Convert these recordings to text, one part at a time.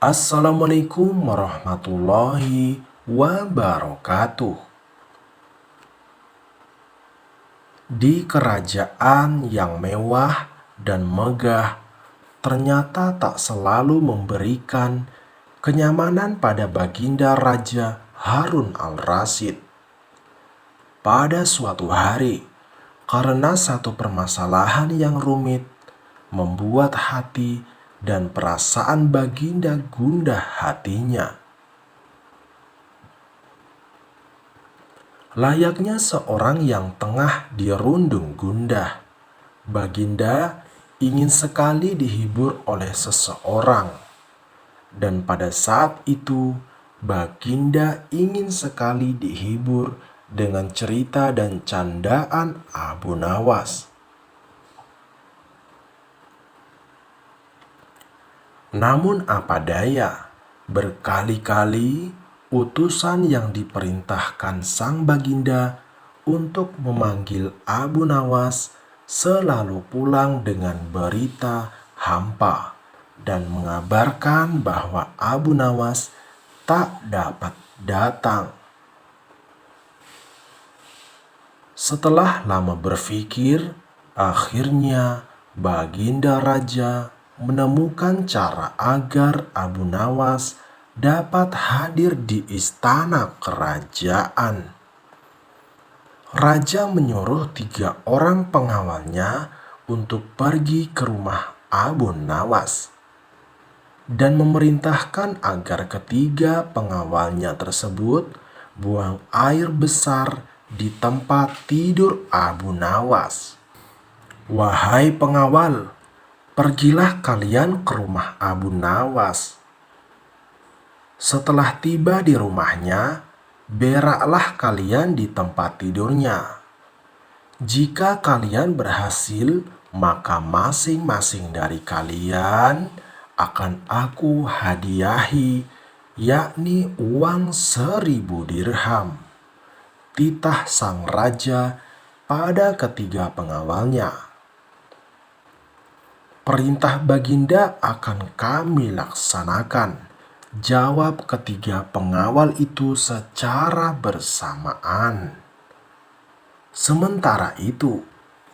Assalamualaikum warahmatullahi wabarakatuh. Di kerajaan yang mewah dan megah, ternyata tak selalu memberikan kenyamanan pada Baginda Raja Harun al-Rasyid. Pada suatu hari, karena satu permasalahan yang rumit, membuat hati dan perasaan Baginda gundah hatinya. Layaknya seorang yang tengah dirundung gundah, Baginda ingin sekali dihibur oleh seseorang. Dan pada saat itu, Baginda ingin sekali dihibur dengan cerita dan candaan Abu Nawas. Namun apa daya, berkali-kali utusan yang diperintahkan sang Baginda untuk memanggil Abu Nawas selalu pulang dengan berita hampa dan mengabarkan bahwa Abu Nawas tak dapat datang. Setelah lama berpikir, akhirnya Baginda Raja menemukan cara agar Abu Nawas dapat hadir di istana kerajaan. Raja menyuruh 3 orang pengawalnya untuk pergi ke rumah Abu Nawas dan memerintahkan agar ketiga pengawalnya tersebut buang air besar di tempat tidur Abu Nawas. "Wahai pengawal, pergilah kalian ke rumah Abu Nawas. Setelah tiba di rumahnya, beraklah kalian di tempat tidurnya. Jika kalian berhasil, maka masing-masing dari kalian akan aku hadiahi, yakni uang 1000 dirham. Titah sang raja pada ketiga pengawalnya. "Perintah Baginda akan kami laksanakan," jawab ketiga pengawal itu secara bersamaan. Sementara itu,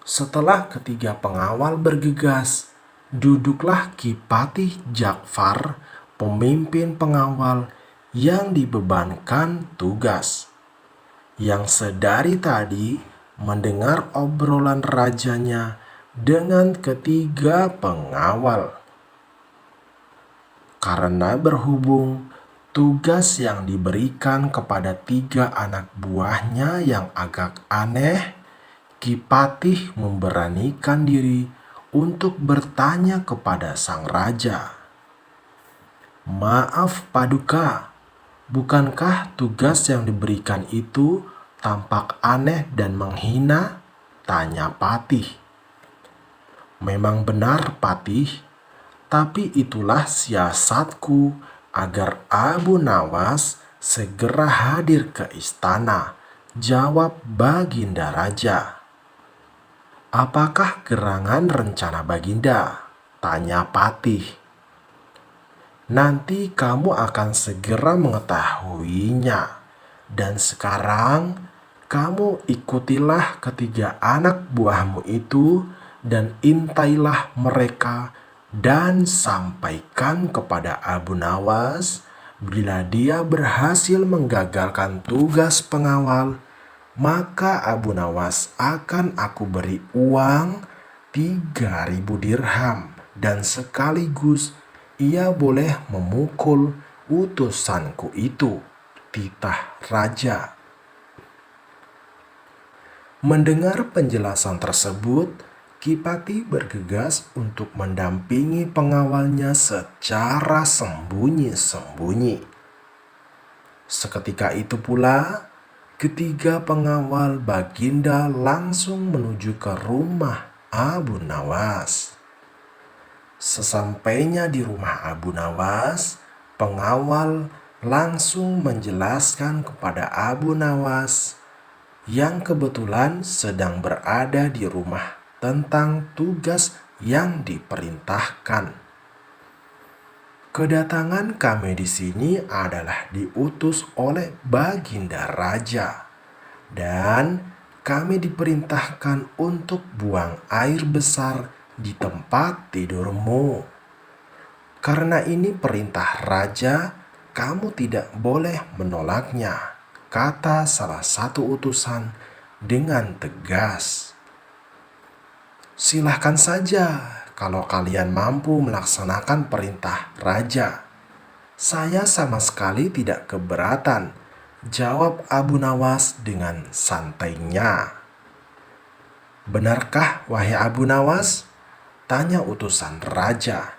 setelah ketiga pengawal bergegas, duduklah Kipatih Ja'far, pemimpin pengawal yang dibebankan tugas, yang sedari tadi mendengar obrolan rajanya dengan ketiga pengawal. Karena berhubung tugas yang diberikan kepada 3 anak buahnya yang agak aneh, Kipatih memberanikan diri untuk bertanya kepada sang raja. "Maaf Paduka, bukankah tugas yang diberikan itu tampak aneh dan menghina?" tanya Patih. "Memang benar Patih, tapi itulah siasatku agar Abu Nawas segera hadir ke istana," jawab Baginda Raja. "Apakah gerangan rencana Baginda?" tanya Patih. "Nanti kamu akan segera mengetahuinya. Dan sekarang kamu ikutilah ketiga anak buahmu itu dan intailah mereka dan sampaikan kepada Abu Nawas, bila dia berhasil menggagalkan tugas pengawal, maka Abu Nawas akan aku beri uang 3000 dirham dan sekaligus ia boleh memukul utusanku itu," titah raja. Mendengar penjelasan tersebut, Kipatih bergegas untuk mendampingi pengawalnya secara sembunyi-sembunyi. Seketika itu pula, ketiga pengawal Baginda langsung menuju ke rumah Abu Nawas. Sesampainya di rumah Abu Nawas, pengawal langsung menjelaskan kepada Abu Nawas yang kebetulan sedang berada di rumah tentang tugas yang diperintahkan. Kedatangan kami di sini adalah diutus oleh Baginda Raja, dan kami diperintahkan untuk buang air besar di tempat tidurmu. Karena ini perintah raja, kamu tidak boleh menolaknya, kata salah satu utusan dengan tegas. Silahkan saja kalau kalian mampu melaksanakan perintah raja. Saya sama sekali tidak keberatan, jawab Abu Nawas dengan santainya. Benarkah, wahai Abu Nawas? Tanya utusan raja.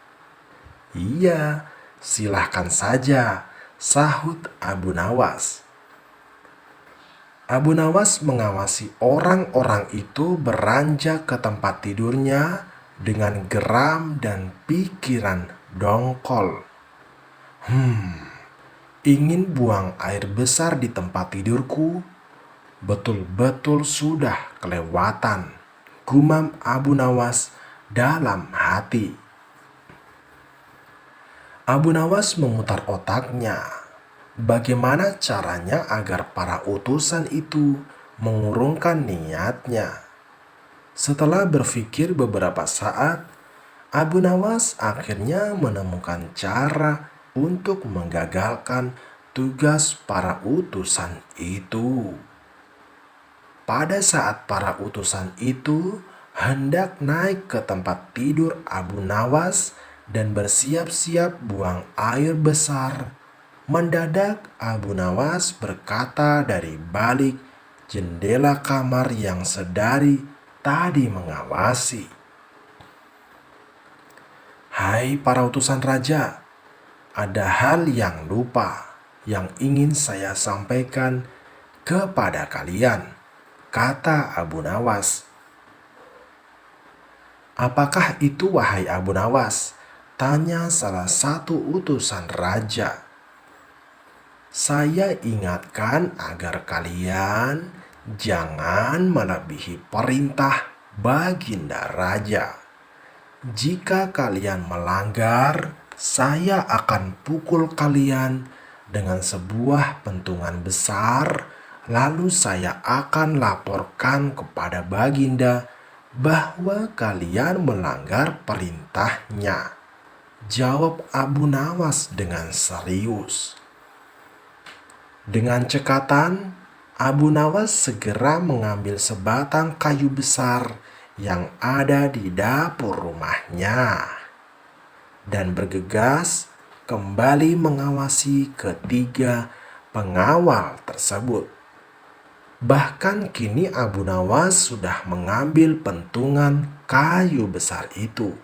Iya, silahkan saja, sahut Abu Nawas. Abu Nawas mengawasi orang-orang itu beranjak ke tempat tidurnya dengan geram dan pikiran dongkol. Ingin buang air besar di tempat tidurku? Betul-betul sudah kelewatan, gumam Abu Nawas dalam hati. Abu Nawas memutar otaknya. Bagaimana caranya agar para utusan itu mengurungkan niatnya? Setelah berpikir beberapa saat, Abu Nawas akhirnya menemukan cara untuk menggagalkan tugas para utusan itu. Pada saat para utusan itu hendak naik ke tempat tidur Abu Nawas dan bersiap-siap buang air besar, mendadak Abu Nawas berkata dari balik jendela kamar yang sedari tadi mengawasi. Hai para utusan raja, ada hal yang lupa yang ingin saya sampaikan kepada kalian, kata Abu Nawas. Apakah itu, wahai Abu Nawas? Tanya salah satu utusan raja. Saya ingatkan agar kalian jangan melebihi perintah Baginda Raja. Jika kalian melanggar, saya akan pukul kalian dengan sebuah pentungan besar, lalu saya akan laporkan kepada Baginda bahwa kalian melanggar perintahnya, jawab Abu Nawas dengan serius. Dengan cekatan, Abu Nawas segera mengambil sebatang kayu besar yang ada di dapur rumahnya dan bergegas kembali mengawasi ketiga pengawal tersebut. Bahkan kini Abu Nawas sudah mengambil pentungan kayu besar itu.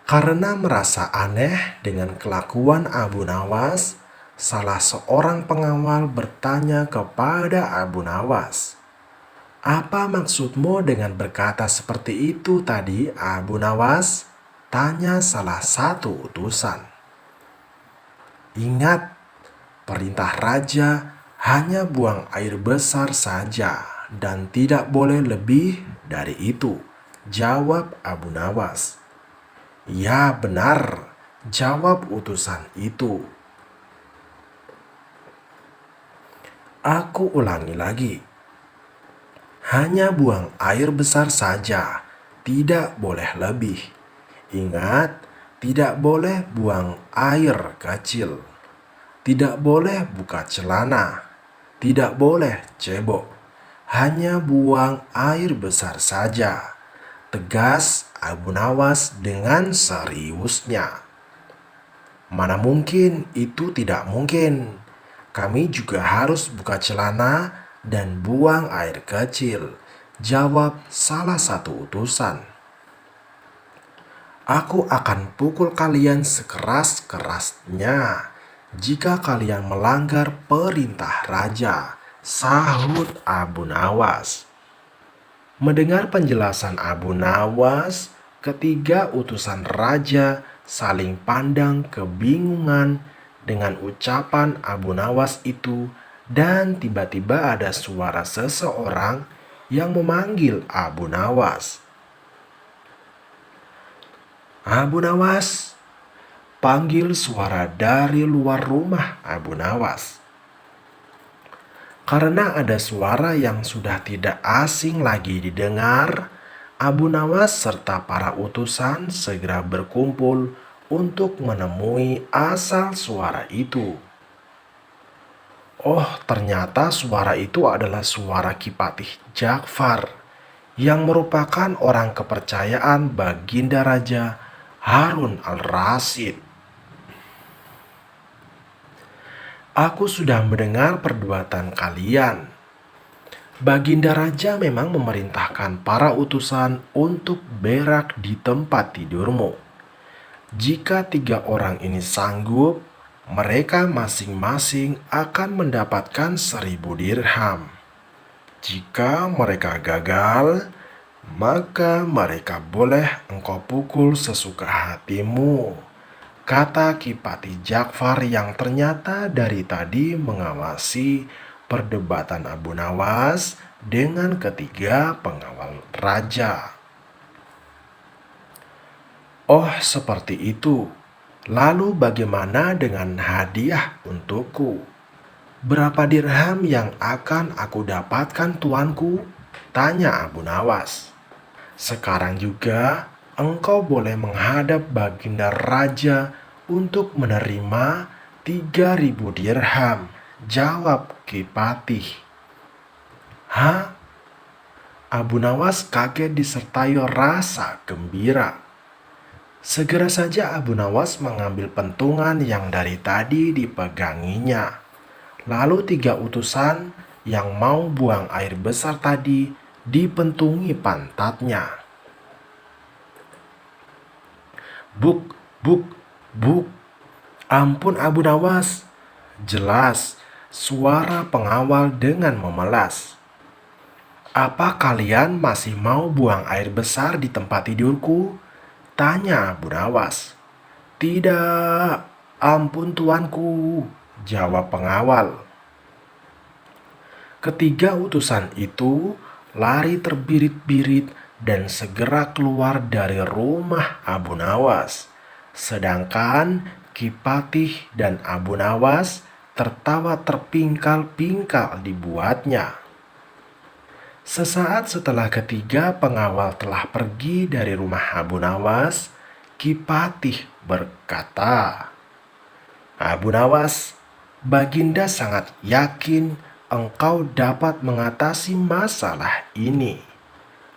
Karena merasa aneh dengan kelakuan Abu Nawas, salah seorang pengawal bertanya kepada Abu Nawas, "Apa maksudmu dengan berkata seperti itu tadi, Abu Nawas?" Tanya salah satu utusan. Ingat, perintah raja hanya buang air besar saja dan tidak boleh lebih dari itu, jawab Abu Nawas. Ya benar, jawab utusan itu. Aku ulangi lagi. Hanya buang air besar saja, tidak boleh lebih. Ingat, tidak boleh buang air kecil. Tidak boleh buka celana. Tidak boleh cebok. Hanya buang air besar saja, tegas Abu Nawas dengan seriusnya. Mana mungkin, itu tidak mungkin. Kami juga harus buka celana dan buang air kecil, jawab salah satu utusan. Aku akan pukul kalian sekeras-kerasnya jika kalian melanggar perintah raja, sahut Abu Nawas. Mendengar penjelasan Abu Nawas, ketiga utusan raja saling pandang kebingungan dengan ucapan Abu Nawas itu, dan tiba-tiba ada suara seseorang yang memanggil Abu Nawas. Abu Nawas, panggil suara dari luar rumah Abu Nawas. Karena ada suara yang sudah tidak asing lagi didengar, Abu Nawas serta para utusan segera berkumpul untuk menemui asal suara itu. Oh, ternyata suara itu adalah suara Kipatih Ja'far yang merupakan orang kepercayaan Baginda Raja Harun al-Rasyid. Aku sudah mendengar perbuatan kalian. Baginda Raja memang memerintahkan para utusan untuk berak di tempat tidurmu. Jika 3 orang ini sanggup, mereka masing-masing akan mendapatkan 1.000 dirham. Jika mereka gagal, maka mereka boleh engkau pukul sesuka hatimu, kata Kipatih Ja'far yang ternyata dari tadi mengawasi perdebatan Abu Nawas dengan ketiga pengawal raja. Oh, seperti itu. Lalu bagaimana dengan hadiah untukku? Berapa dirham yang akan aku dapatkan tuanku? Tanya Abu Nawas. Sekarang juga engkau boleh menghadap Baginda Raja untuk menerima 3.000 dirham, jawab Kipatih. Hah? Abu Nawas kaget disertai rasa gembira. Segera saja Abu Nawas mengambil pentungan yang dari tadi dipeganginya. Lalu 3 utusan yang mau buang air besar tadi dipentungi pantatnya. Buk, buk, buk. Ampun Abu Nawas. Jelas suara pengawal dengan memelas. Apa kalian masih mau buang air besar di tempat tidurku? Tanya Abu Nawas. Tidak, ampun tuanku, jawab pengawal. Ketiga utusan itu lari terbirit-birit dan segera keluar dari rumah Abu Nawas. Sedangkan Kipatih dan Abu Nawas tertawa terpingkal-pingkal dibuatnya. Sesaat setelah ketiga pengawal telah pergi dari rumah Abu Nawas, Kipatih berkata, Abu Nawas, Baginda sangat yakin engkau dapat mengatasi masalah ini.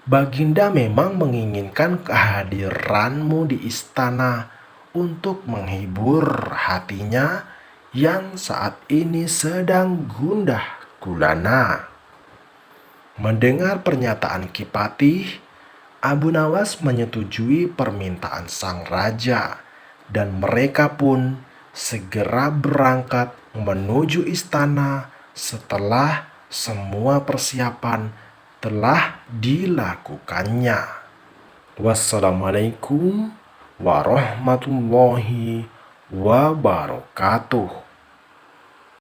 Baginda memang menginginkan kehadiranmu di istana untuk menghibur hatinya yang saat ini sedang gundah gulana. Mendengar pernyataan Kipatih, Abu Nawas menyetujui permintaan sang raja dan mereka pun segera berangkat menuju istana setelah semua persiapan telah dilakukannya. Wassalamualaikum warahmatullahi wabarakatuh.